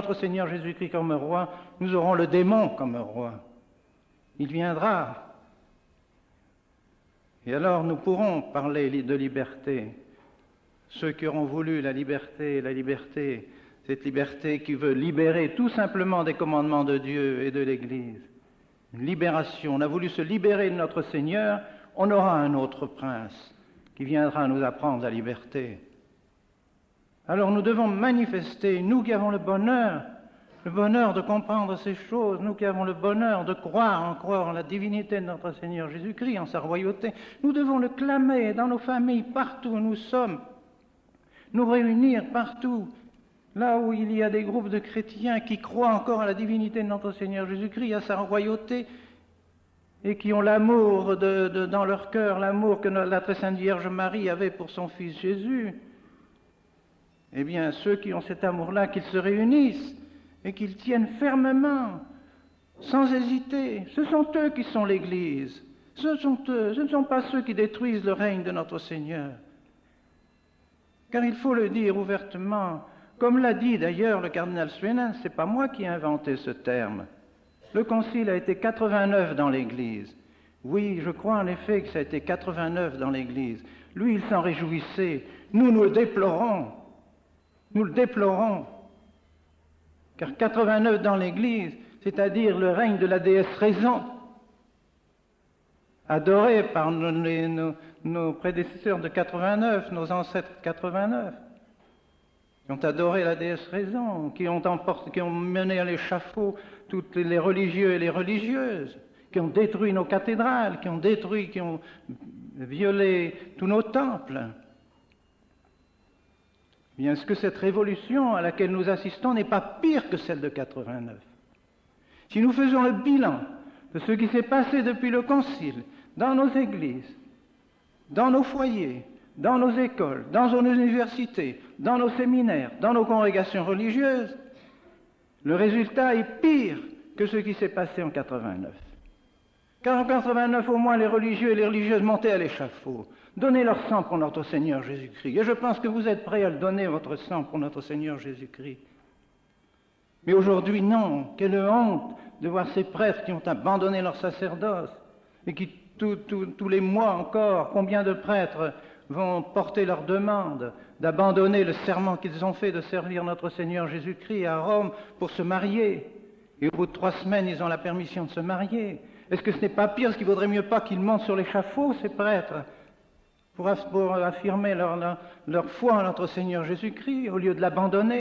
notre Seigneur Jésus-Christ comme roi, nous aurons le démon comme roi. Il viendra. Et alors nous pourrons parler de liberté. Ceux qui auront voulu la liberté, cette liberté qui veut libérer tout simplement des commandements de Dieu et de l'Église. Une libération. On a voulu se libérer de notre Seigneur, on aura un autre prince qui viendra nous apprendre la liberté. Alors nous devons manifester, nous qui avons le bonheur de comprendre ces choses, nous qui avons le bonheur de croire en la divinité de notre Seigneur Jésus-Christ, en sa royauté, nous devons le clamer dans nos familles, partout où nous sommes, nous réunir partout, là où il y a des groupes de chrétiens qui croient encore à la divinité de notre Seigneur Jésus-Christ, à sa royauté, et qui ont l'amour dans leur cœur, l'amour que la très sainte Vierge Marie avait pour son Fils Jésus. Eh bien, ceux qui ont cet amour-là, qu'ils se réunissent et qu'ils tiennent fermement, sans hésiter. Ce sont eux qui sont l'Église. Ce sont eux, ce ne sont pas ceux qui détruisent le règne de notre Seigneur. Car il faut le dire ouvertement, comme l'a dit d'ailleurs le cardinal Suenens, c'est pas moi qui ai inventé ce terme. Le concile a été 89 dans l'Église. Oui, je crois en effet que ça a été 89 dans l'Église. Lui, il s'en réjouissait. Nous le déplorons. Nous le déplorons. Car 89 dans l'Église, c'est-à-dire le règne de la déesse raison, adoré par nos prédécesseurs de 89, nos ancêtres de 89, qui ont adoré la déesse raison, qui ont mené à l'échafaud toutes les religieux et les religieuses, qui ont détruit nos cathédrales, qui ont violé tous nos temples. Bien, est-ce que cette révolution à laquelle nous assistons n'est pas pire que celle de 89? Si nous faisons le bilan de ce qui s'est passé depuis le Concile, dans nos églises, dans nos foyers, dans nos écoles, dans nos universités, dans nos séminaires, dans nos congrégations religieuses, le résultat est pire que ce qui s'est passé en 89. Car en 89, au moins, les religieux et les religieuses montaient à l'échafaud, donnaient leur sang pour notre Seigneur Jésus-Christ. Et je pense que vous êtes prêts à le donner, votre sang, pour notre Seigneur Jésus-Christ. Mais aujourd'hui, non. Quelle honte de voir ces prêtres qui ont abandonné leur sacerdoce et qui, tous les mois encore, combien de prêtres vont porter leur demande d'abandonner le serment qu'ils ont fait de servir notre Seigneur Jésus-Christ à Rome pour se marier. Et au bout de 3 semaines, ils ont la permission de se marier. Est-ce que ce n'est pas pire, ce qu'il ne vaudrait mieux pas qu'ils montent sur l'échafaud, ces prêtres, pour affirmer leur foi en notre Seigneur Jésus-Christ, au lieu de l'abandonner?